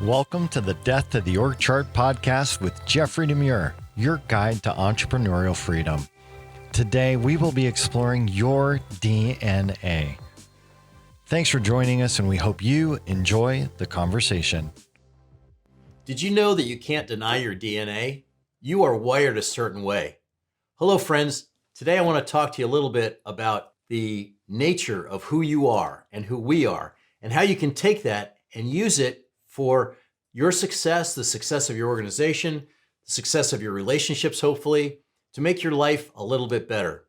Welcome to the Death to the Org Chart podcast with Jeffrey DeMure, your guide to entrepreneurial freedom. Today, we will be exploring your D.N.A. Thanks for joining us, and we hope you enjoy the conversation. Did you know that you can't deny your DNA? You are wired a certain way. Hello, friends. Today, I want to talk to you a little bit about the nature of who you are and who we are, and how you can take that and use it for your success, the success of your organization, the success of your relationships, hopefully, to make your life a little bit better.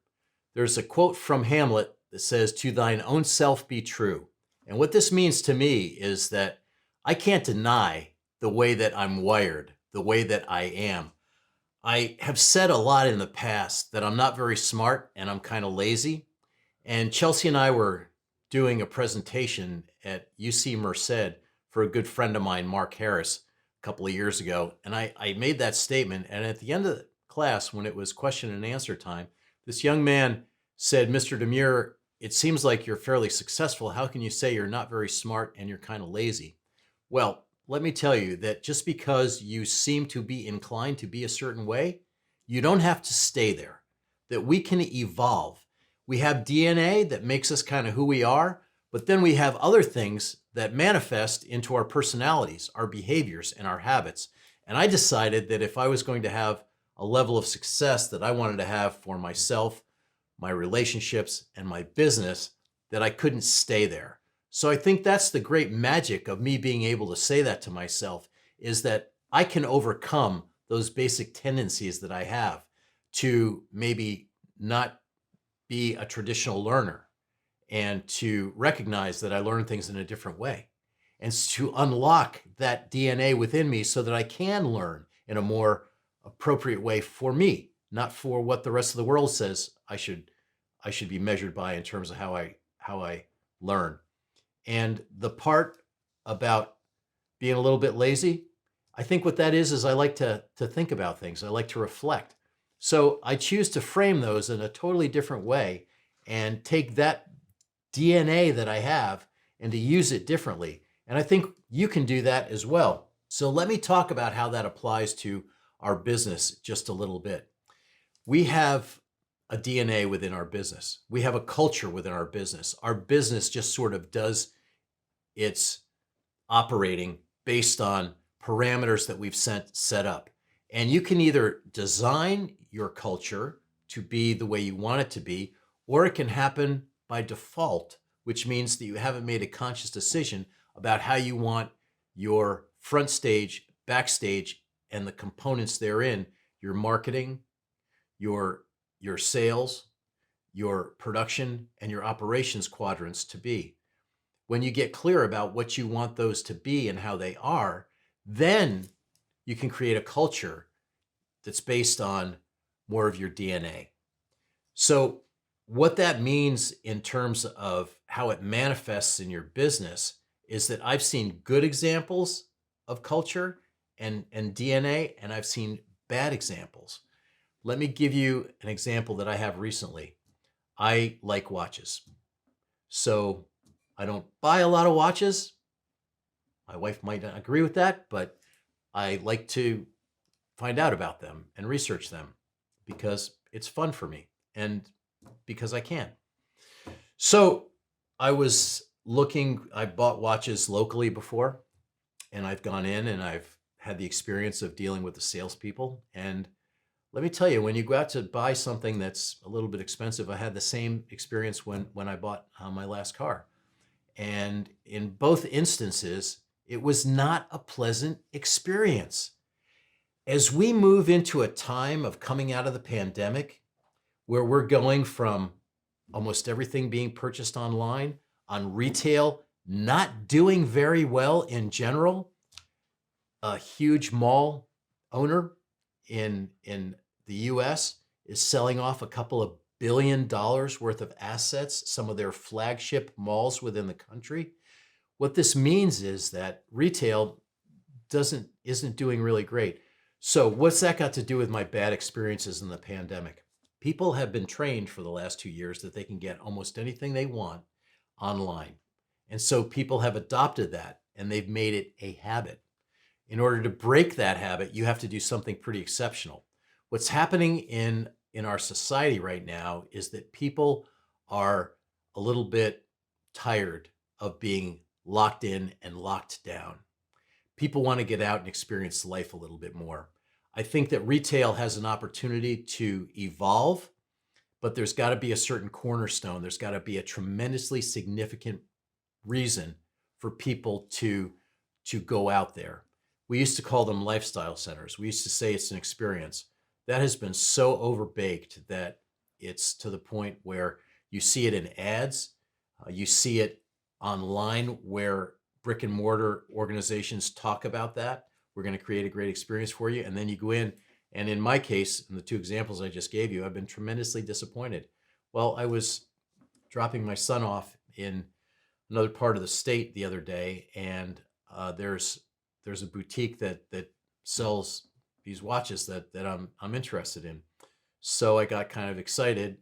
There's a quote from Hamlet that says, "To thine own self be true." And what this means to me is that I can't deny the way that I'm wired, the way that I am. I have said a lot in the past that I'm not very smart and I'm kind of lazy. And Chelsea and I were doing a presentation at UC Merced for a good friend of mine, Mark Harris, a couple of years ago. And I made that statement. And at the end of the class, when it was question and answer time, this young man said, "Mr. DeMure, it seems like you're fairly successful. How can you say you're not very smart and you're kind of lazy?" Well, let me tell you that just because you seem to be inclined to be a certain way, you don't have to stay there, that we can evolve. We have DNA that makes us kind of who we are, but then we have other things that manifest into our personalities, our behaviors, and our habits. And I decided that if I was going to have a level of success that I wanted to have for myself, my relationships, and my business, that I couldn't stay there. So I think that's the great magic of me being able to say that to myself, is that I can overcome those basic tendencies that I have to maybe not be a traditional learner, and to recognize that I learn things in a different way, and to unlock that DNA within me so that I can learn in a more appropriate way for me, not for what the rest of the world says I should be measured by in terms of how I learn. And the part about being a little bit lazy, I think what that is I like to think about things. I like to reflect. So I choose to frame those in a totally different way and take that DNA that I have and to use it differently. And I think you can do that as well. So let me talk about how that applies to our business just a little bit. We have a DNA within our business. We have a culture within our business. Our business just sort of does its operating based on parameters that we've set up. And you can either design your culture to be the way you want it to be, or it can happen by default, which means that you haven't made a conscious decision about how you want your front stage, backstage, and the components therein, your marketing, your sales, your production, and your operations quadrants to be. When you get clear about what you want those to be and how they are, then you can create a culture that's based on more of your DNA. So what that means in terms of how it manifests in your business is that I've seen good examples of culture and DNA, and I've seen bad examples. Let me give you an example that I have recently. I like watches. So I don't buy a lot of watches. My wife might not agree with that, but I like to find out about them and research them because it's fun for me and because I can. So I bought watches locally before, and I've gone in and I've had the experience of dealing with the salespeople. And let me tell you, when you go out to buy something that's a little bit expensive, I had the same experience when I bought my last car. And in both instances, it was not a pleasant experience. As we move into a time of coming out of the pandemic, where we're going from almost everything being purchased online, on retail not doing very well in general, a huge mall owner in the US is selling off a couple of $1 billion worth of assets, some of their flagship malls within the country. What this means is that retail isn't doing really great. So what's that got to do with my bad experiences in the pandemic? People have been trained for the last 2 years that they can get almost anything they want online. And so people have adopted that and they've made it a habit. In order to break that habit, you have to do something pretty exceptional. What's happening in our society right now is that people are a little bit tired of being locked in and locked down. People want to get out and experience life a little bit more. I think that retail has an opportunity to evolve, but there's got to be a certain cornerstone. There's got to be a tremendously significant reason for people to go out there. We used to call them lifestyle centers. We used to say it's an experience. That has been so overbaked that it's to the point where you see it in ads, you see it online where brick and mortar organizations talk about that. We're going to create a great experience for you. And then you go in, and in my case, in the two examples I just gave you, I've been tremendously disappointed. Well, I was dropping my son off in another part of the state the other day, and there's a boutique that sells these watches that I'm interested in. So I got kind of excited.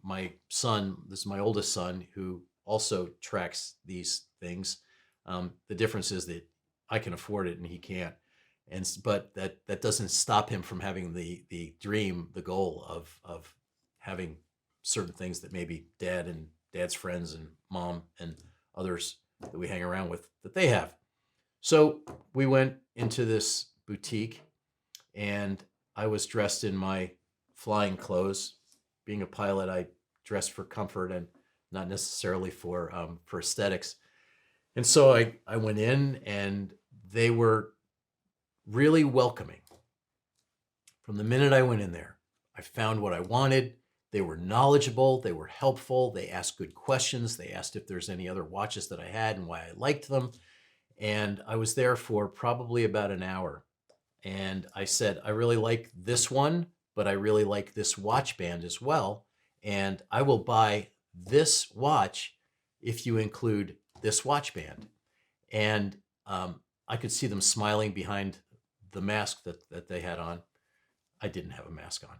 My son, this is my oldest son, who also tracks these things. The difference is that I can afford it and he can't. But that doesn't stop him from having the dream, the goal of having certain things that maybe dad and dad's friends and mom and others that we hang around with, that they have. So we went into this boutique, and I was dressed in my flying clothes. Being a pilot, I dressed for comfort and not necessarily for aesthetics. And so I went in, and they were really welcoming. From the minute I went in there, I found what I wanted. They were knowledgeable. They were helpful. They asked good questions. They asked if there's any other watches that I had and why I liked them. And I was there for probably about an hour. And I said, I really like this one, but I really like this watch band as well. And I will buy this watch if you include this watch band. And I could see them smiling behind the mask that they had on. I didn't have a mask on.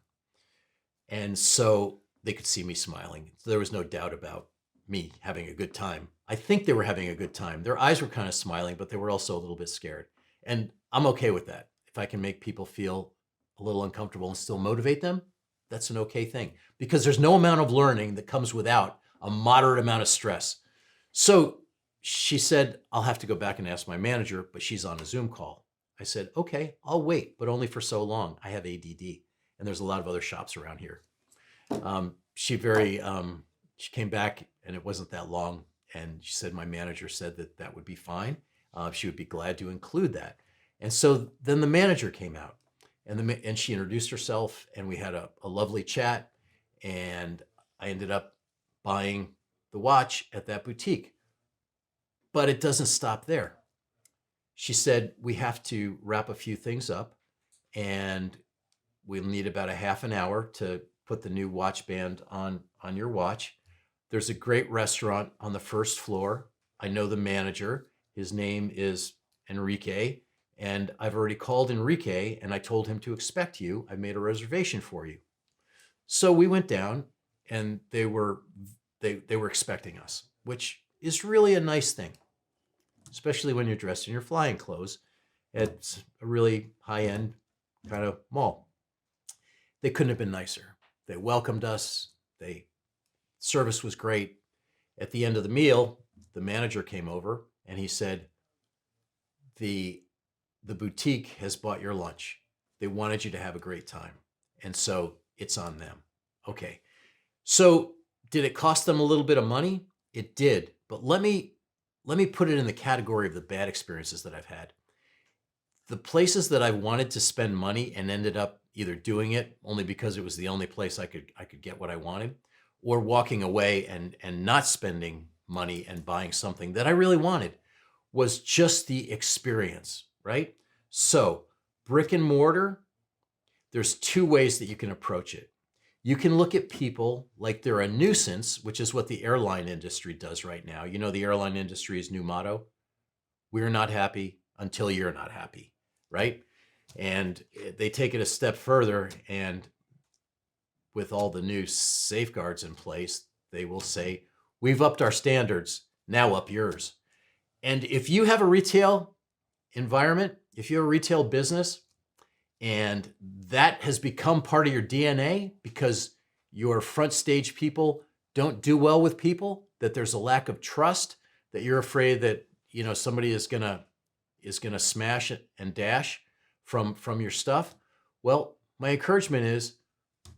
And so they could see me smiling. So there was no doubt about me having a good time. I think they were having a good time. Their eyes were kind of smiling, but they were also a little bit scared. And I'm okay with that. If I can make people feel a little uncomfortable and still motivate them, that's an okay thing. Because there's no amount of learning that comes without a moderate amount of stress. So she said, I'll have to go back and ask my manager, but she's on a Zoom call. I said, okay, I'll wait, but only for so long. I have ADD, and there's a lot of other shops around here. She came back, and it wasn't that long. And she said, my manager said that would be fine. She would be glad to include that. And so then the manager came out, and she introduced herself, and we had a lovely chat. And I ended up buying the watch at that boutique. But it doesn't stop there. She said, we have to wrap a few things up, and we'll need about a half an hour to put the new watch band on your watch. There's a great restaurant on the first floor. I know the manager. His name is Enrique, and I've already called Enrique, and I told him to expect you. I made a reservation for you. So we went down, and they were expecting us, which is really a nice thing, especially when you're dressed in your flying clothes at a really high-end kind of mall. They couldn't have been nicer. They welcomed us. Service was great. At the end of the meal, the manager came over and he said, the boutique has bought your lunch. They wanted you to have a great time. And so it's on them. Okay. So did it cost them a little bit of money? It did. But let me put it in the category of the bad experiences that I've had. The places that I wanted to spend money and ended up either doing it only because it was the only place I could get what I wanted, or walking away and not spending money and buying something that I really wanted, was just the experience, right? So brick and mortar, there's two ways that you can approach it. You can look at people like they're a nuisance, which is what the airline industry does right now. You know, the airline industry's new motto, we're not happy until you're not happy, right? And they take it a step further, and with all the new safeguards in place, they will say, we've upped our standards, now up yours. And if you have a retail environment, if you have a retail business and that has become part of your DNA because your front stage people don't do well with people, that there's a lack of trust, that you're afraid that, somebody is gonna smash it and dash from your stuff. Well, my encouragement is,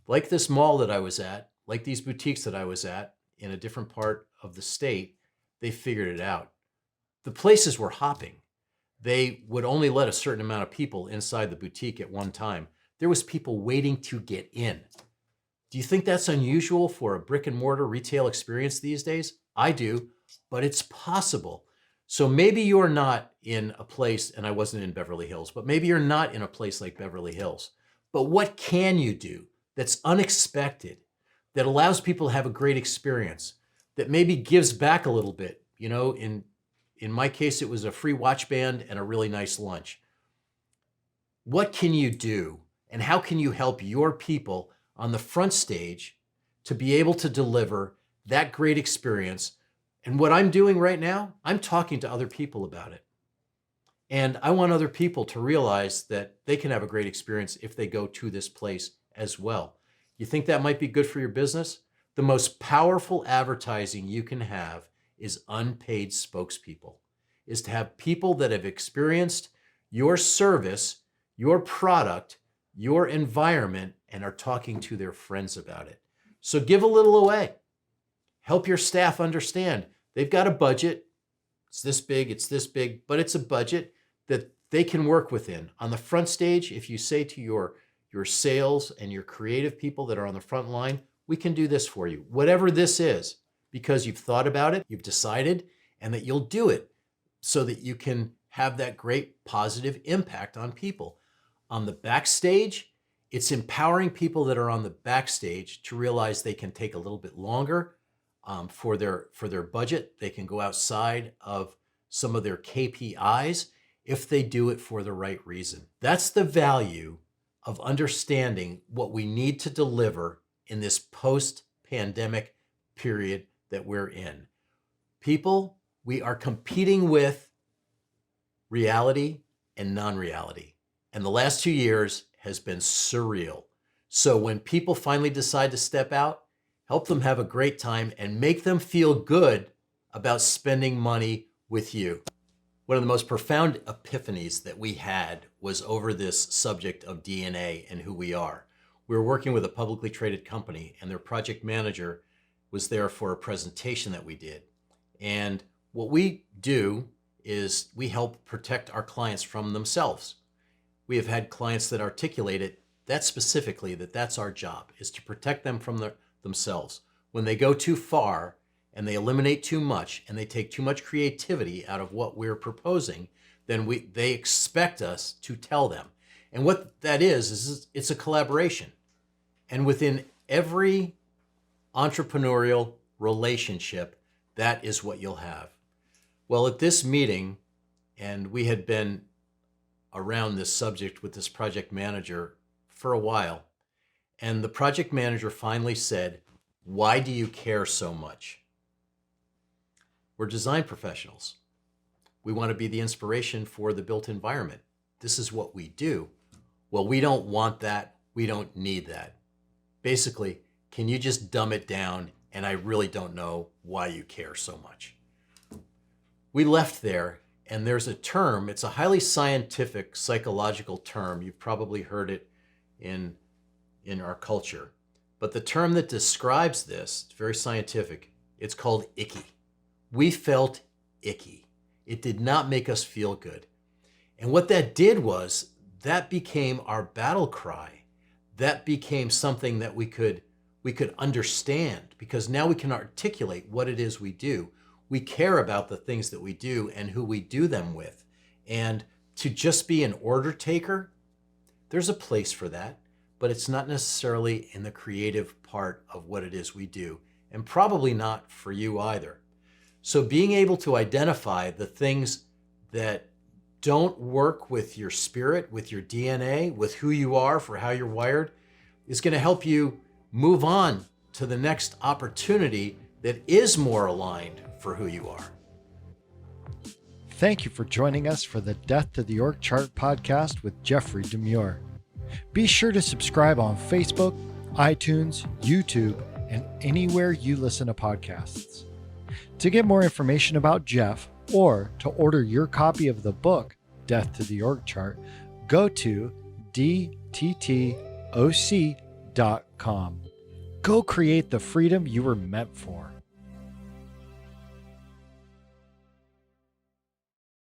like this mall that I was at, like these boutiques that I was at in a different part of the state, they figured it out. The places were hopping. They would only let a certain amount of people inside the boutique at one time. There was people waiting to get in. Do you think that's unusual for a brick and mortar retail experience these days? I do, but it's possible. So maybe you're not in a place, and I wasn't in Beverly Hills, but maybe you're not in a place like Beverly Hills. But what can you do that's unexpected, that allows people to have a great experience, that maybe gives back a little bit? In my case, it was a free watch band and a really nice lunch. What can you do, and how can you help your people on the front stage to be able to deliver that great experience? And what I'm doing right now, I'm talking to other people about it. And I want other people to realize that they can have a great experience if they go to this place as well. You think that might be good for your business? The most powerful advertising you can have is unpaid spokespeople, is to have people that have experienced your service, your product, your environment, and are talking to their friends about it. So give a little away. Help your staff understand they've got a budget. It's this big, but it's a budget that they can work within. On the front stage, if you say to your sales and your creative people that are on the front line, we can do this for you, whatever this is, because you've thought about it, you've decided, and that you'll do it so that you can have that great positive impact on people. On the backstage, it's empowering people that are on the backstage to realize they can take a little bit longer for their budget. They can go outside of some of their KPIs if they do it for the right reason. That's the value of understanding what we need to deliver in this post-pandemic period that we're in. People, we are competing with reality and non-reality. And the last 2 years has been surreal. So when people finally decide to step out, help them have a great time and make them feel good about spending money with you. One of the most profound epiphanies that we had was over this subject of D.N.A. and who we are. We were working with a publicly traded company, and their project manager was there for a presentation that we did. And what we do is we help protect our clients from themselves. We have had clients that articulate it that specifically, that's our job, is to protect them from themselves. When they go too far and they eliminate too much and they take too much creativity out of what we're proposing, then they expect us to tell them. And what that is it's a collaboration. And within every entrepreneurial relationship, that is what you'll have. Well, at this meeting, and we had been around this subject with this project manager for a while, and the project manager finally said, "Why do you care so much?" We're design professionals. We want to be the inspiration for the built environment. This is what we do. Well, we don't want that. We don't need that. Basically, can you just dumb it down? And I really don't know why you care so much. We left there, and there's a term. It's a highly scientific, psychological term. You've probably heard it in our culture. But the term that describes this, it's very scientific. It's called icky. We felt icky. It did not make us feel good. And what that did was that became our battle cry. That became something that we could understand, because now we can articulate what it is we do. We care about the things that we do and who we do them with. And to just be an order taker, there's a place for that, but it's not necessarily in the creative part of what it is we do, and probably not for you either. So being able to identify the things that don't work with your spirit, with your DNA, with who you are, for how you're wired, is going to help you move on to the next opportunity that is more aligned for who you are. Thank you for joining us for the Death to the Org Chart podcast with Jeffrey DeMure. Be sure to subscribe on Facebook, iTunes, YouTube, and anywhere you listen to podcasts. To get more information about Jeff or to order your copy of the book, Death to the Org Chart, go to dttoc.com. Go create the freedom you were meant for.